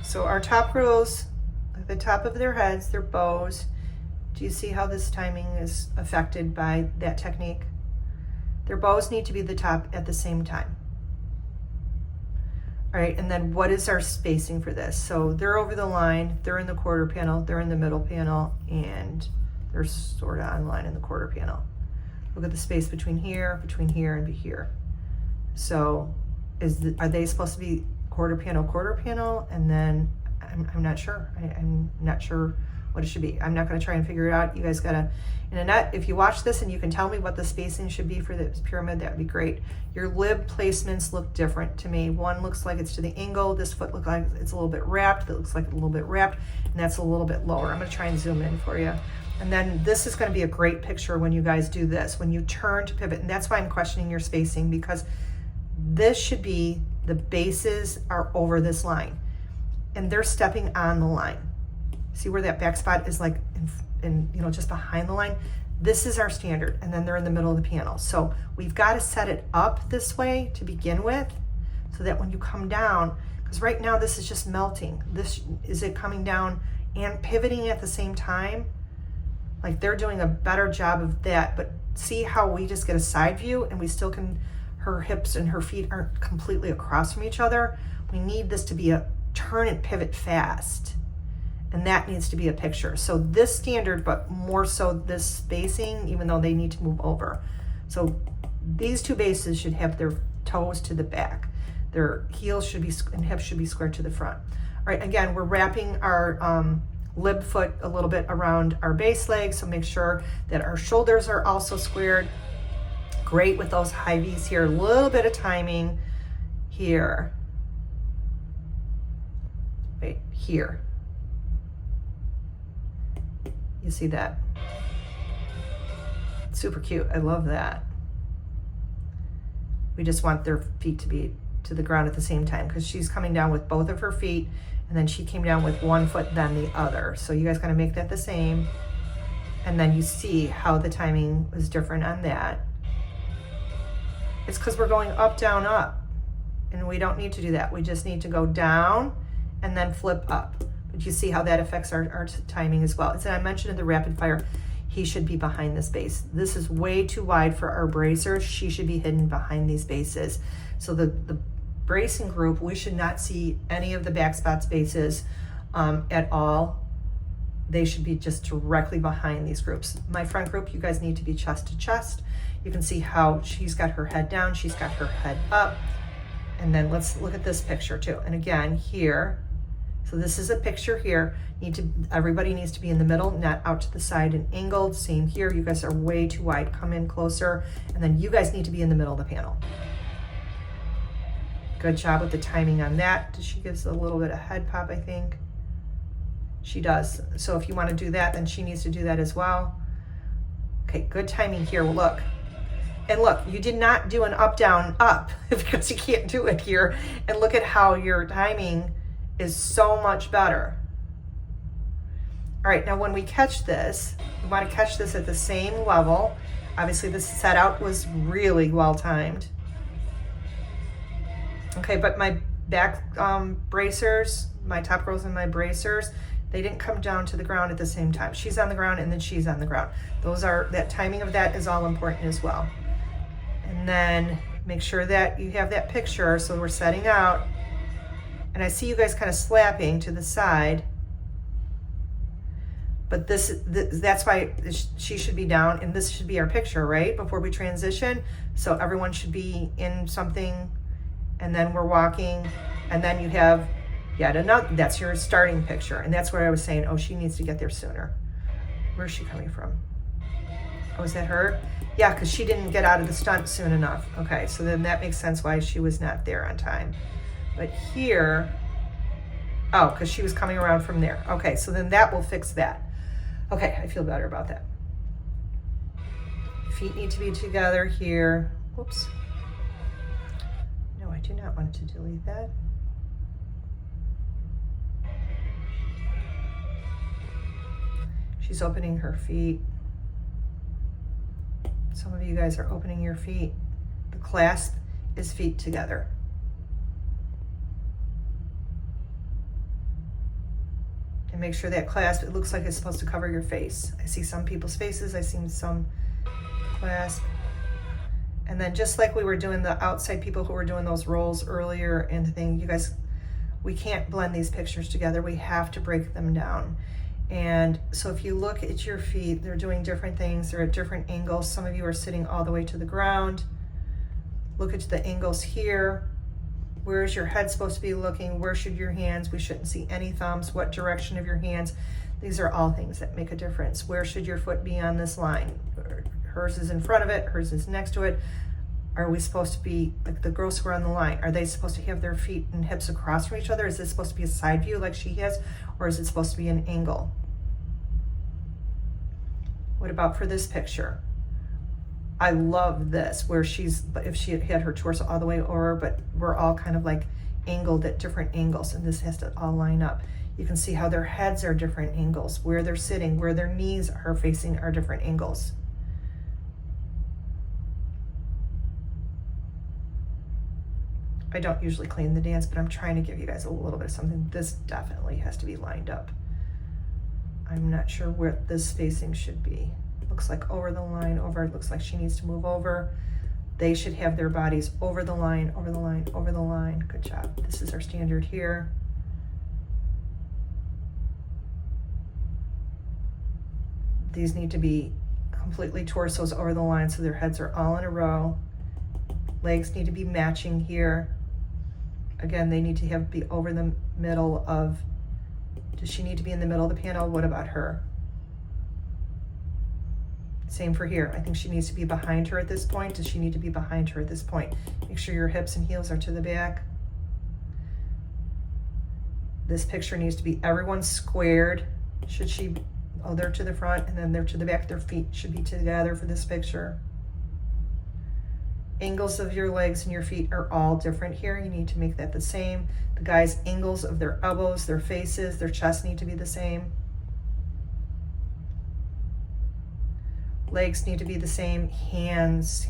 So our top girls, at the top of their heads, their bows. Do you see how this timing is affected by that technique? Their bows need to be the top at the same time. All right, and then what is our spacing for this? So they're over the line, they're in the quarter panel, they're in the middle panel, and they're sort of on line in the quarter panel. Look at the space between here, and here. So are they supposed to be quarter panel, and then I'm not sure. I'm not sure what it should be. I'm not going to try and figure it out. You guys gotta, in a net, if you watch this and you can tell me what the spacing should be for this pyramid, that would be great. Your lib placements look different to me. One looks like it's to the angle. This foot looks like it's a little bit wrapped. That looks like a little bit wrapped, and that's a little bit lower. I'm going to try and zoom in for you. And then this is going to be a great picture when you guys do this, when you turn to pivot. And that's why I'm questioning your spacing, because this should be, the bases are over this line and they're stepping on the line. See where that back spot is, like in you know, just behind the line? This is our standard, and then they're in the middle of the panel. So we've got to set it up this way to begin with, so that when you come down, because right now this is just melting. This is it coming down and pivoting at the same time. Like, they're doing a better job of that, but see how we just get a side view and we still can, her hips and her feet aren't completely across from each other. We need this to be a turn and pivot fast. And that needs to be a picture. So this standard, but more so this spacing, even though they need to move over. So these two bases should have their toes to the back. Their heels should be, and hips should be squared to the front. All right, again, we're wrapping our lib foot a little bit around our base leg, so make sure that our shoulders are also squared. Great with those high V's here. A little bit of timing here. Right here. You see that? Super cute. I love that. We just want their feet to be to the ground at the same time, because she's coming down with both of her feet, and then she came down with one foot, then the other. So you guys gotta make that the same. And then you see how the timing was different on that. It's because we're going up, down, up. And we don't need to do that. We just need to go down and then flip up. But you see how that affects our timing as well. And I mentioned in the rapid fire, he should be behind this base. This is way too wide for our bracers. She should be hidden behind these bases. So the bracing group, we should not see any of the back spots bases at all. They should be just directly behind these groups. My front group, you guys need to be chest to chest. You can see how she's got her head down, she's got her head up. And then let's look at this picture too. And again, here, so this is a picture here. Everybody needs to be in the middle, not out to the side and angled. Same here, you guys are way too wide. Come in closer. And then you guys need to be in the middle of the panel. Good job with the timing on that. She gives a little bit of head pop, I think. She does. So if you want to do that, then she needs to do that as well. Okay, good timing here. Look. And look, you did not do an up, down, up, because you can't do it here. And look at how your timing is so much better. All right, now when we catch this, we want to catch this at the same level. Obviously, this set out was really well timed. Okay, but my back bracers, my top girls and my bracers, they didn't come down to the ground at the same time. She's on the ground and then she's on the ground. That timing of that is all important as well. And then make sure that you have that picture. So we're setting out, and I see you guys kind of slapping to the side, but that's why she should be down, and this should be our picture, right? Before we transition. So everyone should be in something, and then we're walking, and then you have yet another, that's your starting picture. And that's where I was saying, oh, she needs to get there sooner. Where's she coming from? Oh, is that her? Yeah, because she didn't get out of the stunt soon enough. Okay, so then that makes sense why she was not there on time. But here, oh, because she was coming around from there. Okay, so then that will fix that. Okay, I feel better about that. Feet need to be together here. Whoops. No, I do not want to delete that. She's opening her feet. Some of you guys are opening your feet. The clasp is feet together. And make sure that clasp, it looks like it's supposed to cover your face. I see some people's faces, I see some clasp. And then just like we were doing the outside people who were doing those rolls earlier and the thing, you guys, we can't blend these pictures together. We have to break them down. And so if you look at your feet, they're doing different things. They're at different angles. Some of you are sitting all the way to the ground. Look at the angles here. Where is your head supposed to be looking? Where should your hands? We shouldn't see any thumbs. What direction of your hands? These are all things that make a difference. Where should your foot be on this line? Hers is in front of it. Hers is next to it. Are we supposed to be, like the girls who are on the line, are they supposed to have their feet and hips across from each other? Is this supposed to be a side view like she has? Or is it supposed to be an angle? What about for this picture? I love this, where she's, if she had her torso all the way over, but we're all kind of like angled at different angles, and this has to all line up. You can see how their heads are different angles, where they're sitting, where their knees are facing are different angles. I don't usually clean the dance, but I'm trying to give you guys a little bit of something. This definitely has to be lined up. I'm not sure where this spacing should be. Looks like over the line, over. It looks like she needs to move over. They should have their bodies over the line, over the line, over the line. Good job. This is our standard here. These need to be completely torsos over the line so their heads are all in a row. Legs need to be matching here. Again, they need to be over the middle of, does she need to be in the middle of the panel? What about her? Same for here. I think she needs to be behind her at this point. Does she need to be behind her at this point? Make sure your hips and heels are to the back. This picture needs to be everyone squared. Should she, oh, they're to the front and then they're to the back. Their feet should be together for this picture. Angles of your legs and your feet are all different here. You need to make that the same. The guys' angles of their elbows, their faces, their chests need to be the same. Legs need to be the same. Hands,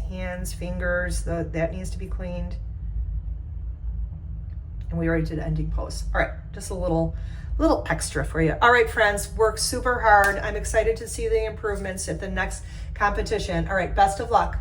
fingers, that needs to be cleaned. And we already did ending pose. All right, just a little extra for you. All right, friends, work super hard. I'm excited to see the improvements at the next competition. All right, best of luck.